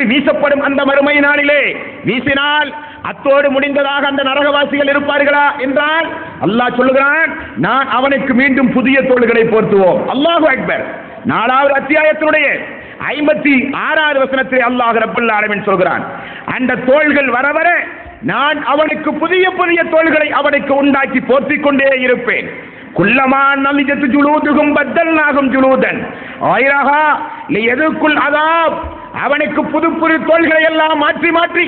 வீசப்படும் அந்த மறுமை நாளிலே வீசினால் அத்தோடு முடிந்ததாக அந்த நரகவாசிகள் இருப்பார்களா என்றால் அல்லாஹ் சொல்லுகிறான், நான் அவனுக்கு மீண்டும் புதிய தோள்களை போர்த்துவோம். அல்லாஹு அக்பர். 4வது அத்தியாயத்தினுடைய 56வது வசனத்தை அல்லாஹ் ரப்பல் ஆலமீன் சொல்கிறான், அந்த தோள்கள் வர வர நான் அவனுக்கு புதிய புதிய தோள்களை அவனுக்கு உண்டாக்கி போர்த்திக் கொண்டே இருப்பேன். குல்லமா நலிஜத்து ஜுலூதுகும் பத்தல்நாகும் ஜுலூதன் ஆயிரஹா லியதுக்குல் அதாப். அவனுக்கு புது புது தோள்களை எல்லாம் மாற்றி மாற்றி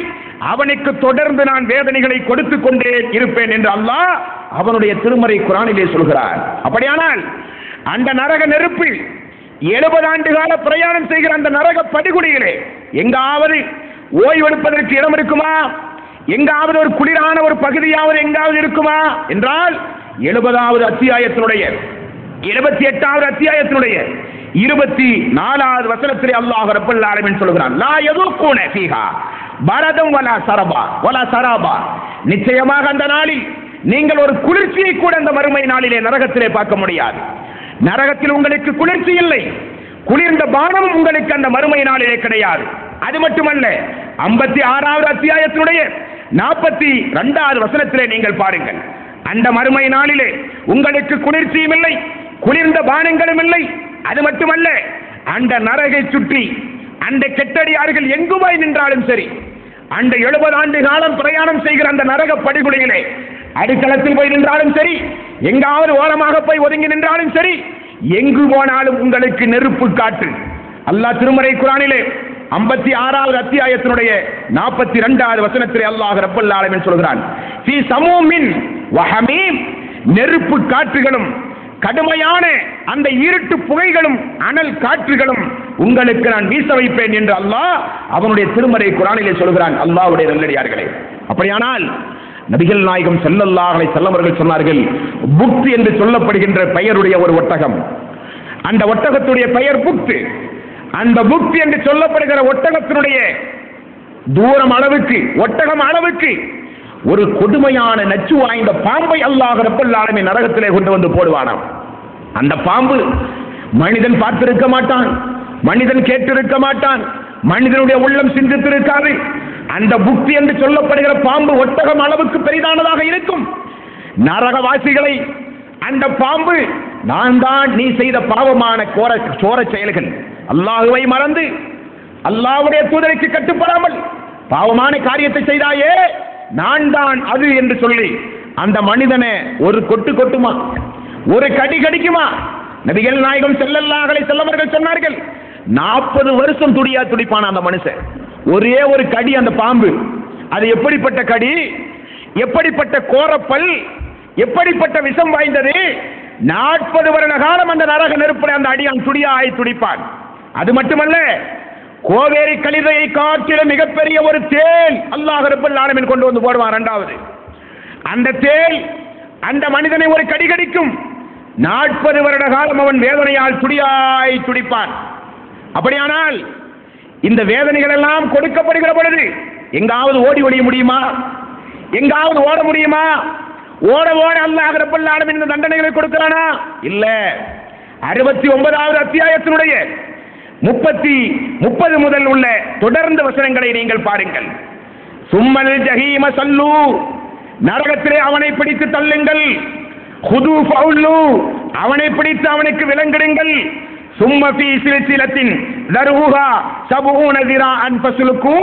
அவனுக்கு தொடர்ந்து நான் வேதனைகளை கொடுத்து கொண்டே இருப்பேன் என்று அல்லாஹ் அவனுடைய திருமறை குர்ஆனிலே சொல்கிறார். அப்படியானால் அந்த நரக நெருப்பில் 70 ஆண்டு கால பிரயாணம் செய்கிற அந்த நரக படுகொலியிலே எங்காவது ஓய்வெடுப்பதற்கு இடம் இருக்குமா? எங்காவது ஒரு குளிரான ஒரு பகுதியாவது எங்காவது இருக்குமா என்றால் 70வது அத்தியாயத்தினுடைய 78வது அத்தியாயத்தினுடைய 24வது வசனத்திலே அல்லாஹ் ரப்பல் ஆலமீன் சொல்கிறான், லா யதுகுன ஃபீஹா பரதம் வலா சரபா வலா சராபா. நிச்சயமாக அந்த நாளில் நீங்கள் ஒரு குளிர்ச்சியை கூட அந்த மறுமை நாளிலே நரகத்திலே பார்க்க முடியாது. நரகத்தில் உங்களுக்கு குளிர்ச்சி இல்லை, குளிர்ந்த பானமும் உங்களுக்கு அந்த மறுமை நாளிலே கிடையாது. அது மட்டுமல்ல, 56வது அத்தியாயத்தினுடைய 42வது வசனத்திலே நீங்கள் பாருங்கள், அந்த மறுமை நாளிலே உங்களுக்கு குளிர்ச்சியும் இல்லை, குளிர்ந்த பானங்களும் இல்லை. அது மட்டுமல்ல, அந்த நரகை சுற்றி அந்த கெட்டடியார்கள் எங்குமாய் நின்றாலும் சரி, அந்த 70 ஆண்டு காலம் பிரயாணம் செய்கிற அந்த நரக படுகொலையிலே அடித்தளத்தில் போய் நின்றாலும் சரி, எங்காவது ஓரமாக போய் ஒதுங்கி நின்றாலும் சரி, எங்கு போனாலும் உங்களுக்கு நெருப்பு காற்று. அல்லாஹ் திருமறை குர்ஆனிலே 56வது அத்தியாயத்தினுடைய 42வது வசனத்திலே அல்லாஹ் ரப்பல் ஆலமீன் சொல்கிறான், ஃபீ சமூமின் வஹமீம். நெருப்பு காற்றுகளும் கடுமையான அந்த இருட்டு புகைகளும் அனல் காற்றுகளும் உங்களுக்கு நான் வீச வைப்பேன் என்று அல்லாஹ் அவனுடைய திருமறை குர்ஆனிலே சொல்கிறான். அல்லாஹ்வுடைய நல்லடியார்களே, அப்படியானால் நபிகள் நாயகம் ஸல்லல்லாஹு அலைஹி வஸல்லம் அவர்கள் சொன்னார்கள், புக்த் என்று சொல்லப்படுகின்ற பெயருடைய ஒரு ஒட்டகம், அந்த ஒட்டகத்துடைய பெயர் புக்த். அந்த புக்த் என்று சொல்லப்படுகிற ஒட்டகத்தினுடைய தூரம் அளவுக்கு, ஒட்டகம் அளவுக்கு ஒரு கொடுமையான நச்சு வாய்ந்த பாம்பை அல்லாஹ் ரப்பல் ஆலமீன் நரகத்திலே கொண்டு வந்து போடுவானாம். அந்த பாம்பு மனிதன் பார்த்திருக்க மாட்டான், மனிதன் கேட்டிருக்க மாட்டான், மனிதனுடைய உள்ளம் சிந்தித்திருக்காது. அந்த புக்தி என்று சொல்லப்படுகிற பாம்பு ஒட்டகம் அளவுக்கு பெரிதானதாக இருக்கும். நரகவாசிகளை அந்த பாம்பு, நான் தான் நீ செய்த பாவமான கோர செயல்கள், அல்லாஹுவை மறந்து அல்லாஹ்வுடைய தூதருக்கு கட்டுப்படாமல் பாவமான காரியத்தை செய்தாயே, நான் தான் அது என்று சொல்லி அந்த மனிதனை ஒரு கொட்டு கொட்டுமா, ஒரு கடி கடிக்குமா? நபிகள் நாயகம் ஸல்லல்லாஹு அலைஹி வஸல்லம் அவர்கள் சொன்னார்கள், 40 வருஷம் துடிப்பான அந்த மனுஷன். ஒரே ஒரு கடி அந்த பாம்பு. அது எப்படிப்பட்ட கடி, எப்படிப்பட்ட கோரப்பல், எப்படிப்பட்ட விஷம் வாய்ந்தது. 40 வருட காலம் அந்த நரக நெருப்பில் அந்த அடியான் துடிப்பான். அது மட்டுமல்ல, கோவேரி கலிதையை காட்டிலும் மிகப்பெரிய ஒரு தேள் அல்லாஹ் ரப்பல் ஆலமீன் கொண்டு வந்து போடுவான். 2வது அந்த தேள் அந்த மனிதனை ஒரு கடி கடிக்கும். 40 வருட காலம் அவன் வேதனையால் துடிப்பான். அப்படியானால் இந்த வேதனைகள் எல்லாம் கொடுக்கப்படுகிற பொழுது எங்காவது ஓடி ஒளிய முடியுமா? எங்காவது ஓட முடியுமா? ஓட அல்லாஹ் ரப்பல் ஆலமீன் இந்த தண்டனைகளை கொடுக்கிறானா? இல்ல. 69வது அத்தியாயத்தினுடைய 30 முதல் உள்ள தொடர்ந்து வசனங்களை நீங்கள் பாருங்கள். சும்மல் ஜஹீம சல்லு. நரகத்திலே அவனை பிடித்து தள்ளுங்கள். ஹுது ஃபவுல்லு. அவனை பிடித்து அவனுக்கு விலங்கிடுங்கள். சும்ம ஃபீ சில்சிலத்தின் தர்ஹுஹா 70 திராஅன் ஃபஸ்லுகு.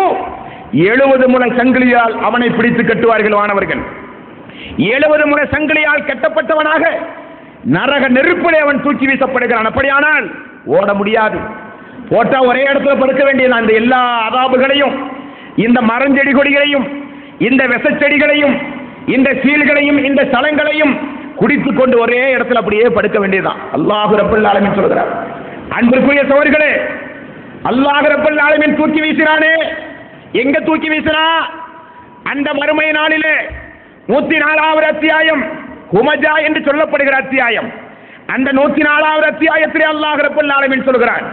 70 முறை சங்கிலியால் அவனை பிடித்து கட்டுவார்கள். வானவர்கள் 70 முறை சங்கிலியால் கட்டப்பட்டவனாக நரக நெருப்பிலே அவன் தூக்கி வீசப்படுகிறான். அப்படியானால் ஓட முடியாது. போட்டா ஒரே இடத்துல படுக்க வேண்டியது. அந்த எல்லா அதாபுகளையும், இந்த மரஞ்செடி கொடிகளையும், இந்த விஷச்செடிகளையும், இந்த சீல்களையும், இந்த சலங்களையும் குடித்துக் கொண்டு ஒரே இடத்துல அப்படியே படுக்க வேண்டியதுதான். அல்லாஹ் ரப்பல் ஆலமீன் சொல்கிறார். அன்பிற்குரிய சகோதரர்களே, அல்லாஹ் ரப்பல் ஆலமீன் தூக்கி வீசினானே, எங்க தூக்கி வீசினா? அந்த மறுமை நாளிலே 104வது அத்தியாயம் ஹுமஜா என்று சொல்லப்படுகிற அத்தியாயம். அந்த 104வது அத்தியாயத்திலே அல்லாஹ் ரப்பல் ஆலமீன் சொல்கிறான்,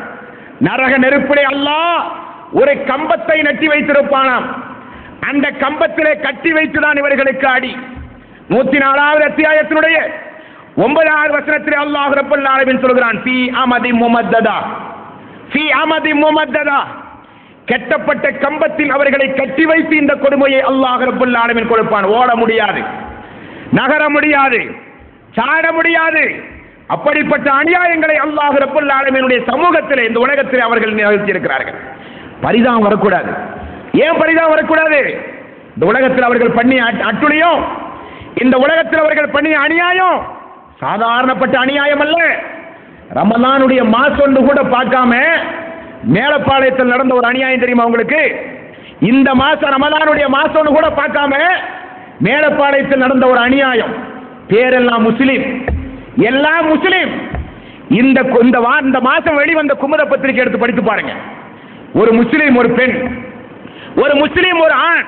நரக நெருப்பிலே அல்லாஹ் ஒரு கம்பத்தை நட்டி வைத்திருப்பானாம். அந்த கம்பத்திலே கட்டி வைத்துதான் இவர்களுக்கு அடி. 104வது அத்தியாயத்தினுடைய 9வது வசனத்திலே அல்லாஹ் ரப்பல் ஆலமீன் சொல்கிறான், ஃபீ அமதி முமத்ததா, ஃபீ அமதி முமத்ததா. கெட்டப்பட்ட கம்பத்தில் அவர்களை கட்டி வைத்து இந்த கொடுமையை அல்லாஹ் ரப்பல் ஆலமீன் கொடுப்பான். ஓட முடியாது, நகர முடியாது, சாட முடியாது. அப்படிப்பட்ட அநியாயங்களை அல்லாஹ் ரப்பல் ஆலமீனுடைய சமூகத்தில், இந்த உலகத்தில் அவர்கள் நிகழ்த்தி இருக்கிறார்கள். பரிதாபம் வரக்கூடாது. ஏன் பரிதாபம் வரக்கூடாது? இந்த உலகத்தில் அவர்கள் பண்ணிய அட்டுழியம், இந்த உலகத்தில் அவர்கள் பண்ணிய அநியாயம் சாதாரணப்பட்ட அநியாயம் அல்ல. ரமலானுடைய மாசம் கூட பார்க்காம மேலப்பாளையத்தில் நடந்த ஒரு அநியாயம் தெரியுமா உங்களுக்கு? இந்த மாசம் ரமலானுடைய மாசம் கூட பார்க்காம மேலப்பாளையத்தில் நடந்த ஒரு அநியாயம். பேரெல்லாம் முஸ்லிம், எல்லாம் முஸ்லிம். இந்த மாசம் வெளிவந்த குமுத பத்திரிகை எடுத்து படித்து பாருங்க. ஒரு முஸ்லிம் ஒரு பெண், ஒரு முஸ்லிம் ஒரு ஆண்,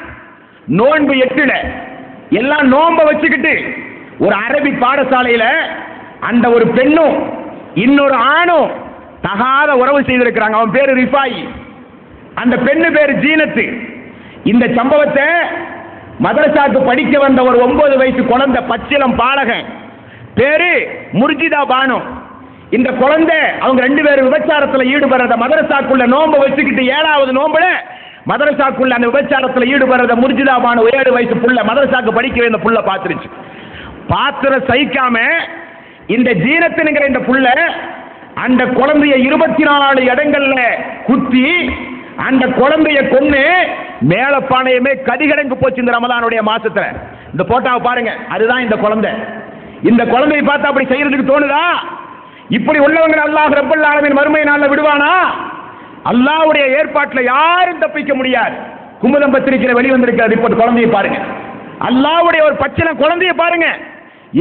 நோன்பு 8ல எல்லாம் நோன்பை வச்சுக்கிட்டு ஒரு அரபி பாடசாலையில அந்த ஒரு பெண்ணும் இன்னொரு ஆணும் தகாத உறவு செய்திருக்கிறாங்க. அவன் பேரு ரிஃபாயி, அந்த பெண்ணு பேரு ஜீனத்து. இந்த சம்பவத்தை மதரசாக்கு படிக்க வந்த ஒரு 9 வயசு குழந்தை, பச்சிலம் பாலகன், பேரு முர்ஜிதா பானு. இந்த குழந்தை அவங்க 2 பேரும் விபச்சாரத்தில் ஈடுபடுறத மதரசாக்குள்ள நோன்பை வச்சுக்கிட்டு 7வது நோம்புல மதரசாக்குள்ள அந்த விபச்சாரத்தில் ஈடுபடுறத முர்ஜிதா பானு 7 வயசு புள்ள மதரசாக்கு படிக்க இந்த புள்ள பார்த்துருச்சு. பாத்திர சகிக்காம இந்த ஜீனத்துங்கிற இந்த புள்ள அந்த குழந்தைய 24 இடங்கள்ல குத்தி அந்த குழந்தைய கொன்னு மேலப்பானையுமே கதிகடங்கு போச்சு இந்த ரமலானுடைய மாசத்துல. இந்த போட்டோவை பாருங்க, அதுதான் இந்த குழந்தை. இந்த குழந்தையை பார்த்தா அப்படி செய்யறதுக்கு தோணுதா? இப்படி உள்ளவங்க அல்லாஹ் ரப்பல் ஆலமீன் மறுமை நாள்ல விடுவானா? அல்லாஹ்வுடைய ஏற்பாட்டில் யாரும் தப்பிக்க முடியாது. குமுதம் பத்திரிகையில வெளிவந்திருக்கிறது. இப்போ குழந்தையை பாருங்க, அல்லாஹ்வுடைய ஒரு பச்சில குழந்தையை பாருங்க.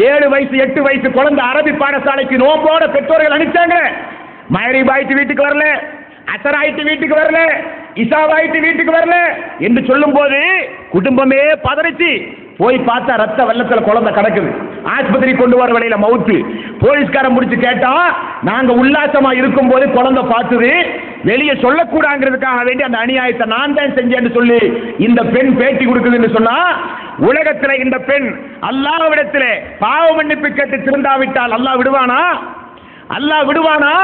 7 வயசு 8 வயசு குழந்தை அரபி பாடசாலைக்கு நோம்போட பெற்றோர்கள் அனுப்பிச்சாங்க. மகரிப் ஆயிட்டு வீட்டுக்கு வரல, அசர் ஆயிட்டு வீட்டுக்கு வரல, இசாவாயிட்டு வீட்டுக்கு வரல என்று சொல்லும் போது குடும்பமே பதறிச்சு. போய் பார்த்தா ரத்த வெள்ளத்துல குழந்தை கிடக்குது. ஆஸ்பத்திரி கொண்டு வர வழியில மவுத்து. போலீஸ்காரன் முடிச்சு கேட்டா, நாங்க உல்லாசமா இருக்கும் போது குழந்தை பார்த்தது, வெளியே சொல்லக்கூடாங்கிறதுக்காக வேண்டி அந்த அநியாயத்தை நான் தான் செஞ்சேன்னு சொல்லி இந்த பெண் பேட்டி கொடுக்குதுன்னு சொன்னா, உலகத்தில் இந்த பெண் அல்லாஹ்விடத்தில் பாவ மன்னிப்பு கேட்டு திருந்தாவிட்டால் அல்லாஹ் விடுவானா? அல்லாஹ் விடுவானா?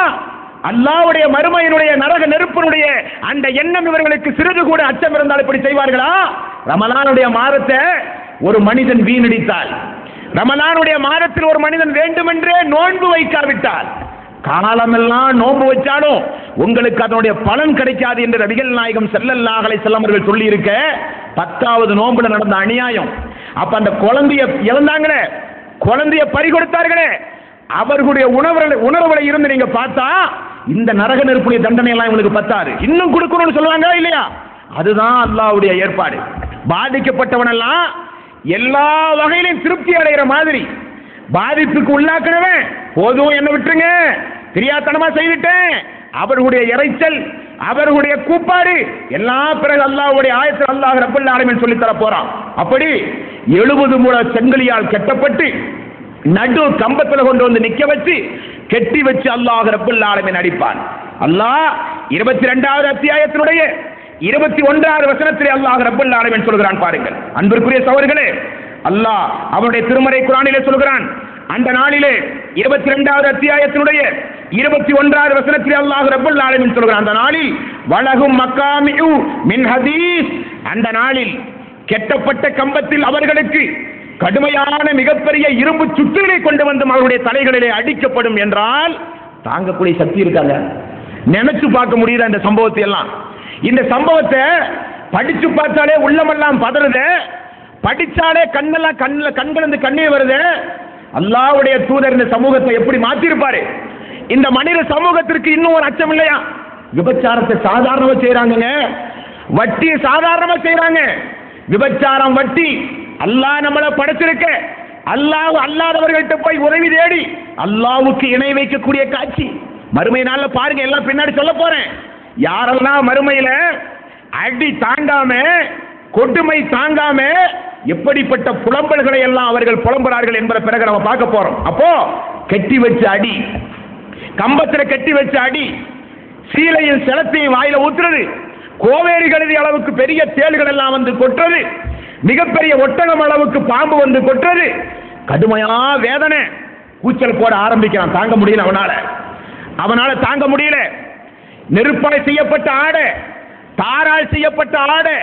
அல்லாஹ்வுடைய மறுமையினுடைய நரக நெருப்பினுடைய அந்த எண்ணம் இவர்களுக்கு சிறிது கூட அச்சம் இருந்தால் இப்படி செய்வார்களா? ரமலானுடைய மாதத்தை ஒரு மனிதன் வீணடித்தால், ரமலானுடைய மாதத்தில் ஒரு மனிதன் வேண்டுமென்றே நோன்பு வைக்காவிட்டால், காலமெல்லாம் நோன்பு வச்சாலும் உங்களுக்கு அதனுடைய பலன் கிடைக்காது என்று நபிகள் நாயகம் ஸல்லல்லாஹு அலைஹி வஸல்லம் அவர்கள் சொல்லி இருக்க, 10வது நோன்புல நடந்த அநியாயம். அப்ப அந்த குழந்தைய இழந்தாங்களே, குழந்தைய பறி கொடுத்தார்களே, அவர்களுடைய உணர்வுகளை இருந்து நீங்க பார்த்தா இந்த நரக நெருப்புடைய தண்டனை எல்லாம் இவங்களுக்கு பத்தாது, இன்னும் கொடுக்கணும்னு சொல்லுவாங்க இல்லையா? அதுதான் அல்லாஹ்வுடைய ஏற்பாடு. பாதிக்கப்பட்டவன் எல்லாம் எல்லா வகையிலும் திருப்தி அடைகிற மாதிரி, பாதிப்புக்கு உள்ளாக்குனவன் போதும் என்ன விட்டுருங்க, தெரியாதனமா செய்துட்டேன், அவர்களுடைய இறைச்சல், அவர்களுடைய கூப்பாடு எல்லாம் பிறகு அல்லாஹ்வுடைய ஆயத்தில் அல்லாஹ் ரப்பல் ஆலமீன் சொல்லி தர போறான். அப்படி 70 முழ செங்கலியால் கட்டப்பட்டு நடு கம்பத்தில் கொண்டு வந்து நிக்க வச்சு கெட்டி வச்சு அல்லாஹ் ரப்பல் ஆலமீன் அடிப்பான். அல்லாஹ் 22வது அத்தியாயத்தினுடைய 21வது வசனத்திலே அல்லாஹ் ரப்பல் ஆலமீன் சொல்கிறான் பாருங்கள். அன்பிற்குரிய சகோதரர்களே, அல்லாஹ் அவனுடைய திருமறை குர்ஆனிலே சொல்கிறான், அந்த நாளிலே 22வது அத்தியாயத்தினுடைய 21வது வசனத்திலே அல்லாஹ் ரப்பல் ஆலமீன் சொல்கிறான், அந்த நாளில் வலகும் மக்காமிஉ மின் ஹதீஸ், அந்த நாளில் கெட்டப்பட்ட கம்பத்தில் அவர்களுக்கு கடுமையான மிகப்பெரிய இரும்பு சுற்றுகளை கொண்டு வந்து அவருடைய தலைகளிலே அடிக்கப்படும் என்றால் தாங்கக்கூடிய சக்தி இருக்காங்க? நினைச்சு பார்க்க முடியுதா இந்த சம்பவத்தை எல்லாம்? இந்த சம்பவத்தை படிச்சு பார்த்தாலே உள்ளமெல்லாம் பதறுது, படிச்சாலே கண்கள் கண்ணீர் வருது. அல்லாஹ்வுடைய தூதர் இந்த சமூகத்தை எப்படி மாத்திருப்பாரு? இந்த மனித சமூகத்திற்கு இன்னும் ஒரு அச்சம் இல்லையா? விபச்சாரத்தை சாதாரணமா செய்யறாங்க, வட்டியை சாதாரணமா செய்யறாங்க. விபச்சாரம், வட்டி, அல்லாஹ் நம்மளை படைச்சிருக்க, அல்லாஹ் அல்லாதவர்கள்ட்ட போய் உதவி தேடி அல்லாஹ்வுக்கு இணை வைக்கக்கூடிய காட்சி மறுமை நாள்ல பாருங்க. எல்லாம் பின்னாடி சொல்ல போறேன். யாரெல்லாம் மறுமையில அடி தாங்காம, கொடுமை தாங்காம எப்படிப்பட்ட புலம்பல்களை எல்லாம் அவர்கள் புலம்புறார்கள் என்பதை பிறகு நம்ம பார்க்க போறோம். அப்போ கட்டி வச்சு அடி, கம்பத்துல கட்டி வச்சு அடி, சீலையும் செலத்தையும் வாயில ஊத்துறது, கோவேரி கழுதி அளவுக்கு பெரிய தேள்கள் எல்லாம் வந்து கொட்டுறது, மிகப்பெரிய ஒட்டகம் அளவுக்கு பாம்பு வந்து கொட்டுறது, கடுமையா வேதனை, கூச்சல் போட ஆரம்பிக்கிறான். தாங்க முடியல அவனால தாங்க முடியல. நெருப்பாய் செய்யப்பட்ட ஆடை தாரால் செய்யப்பட்ட ஆடை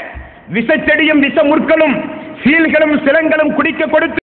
விஷச்செடியும் விஷ முற்களும் சீல்களும் சிலங்களும் குடிக்க கொடுத்து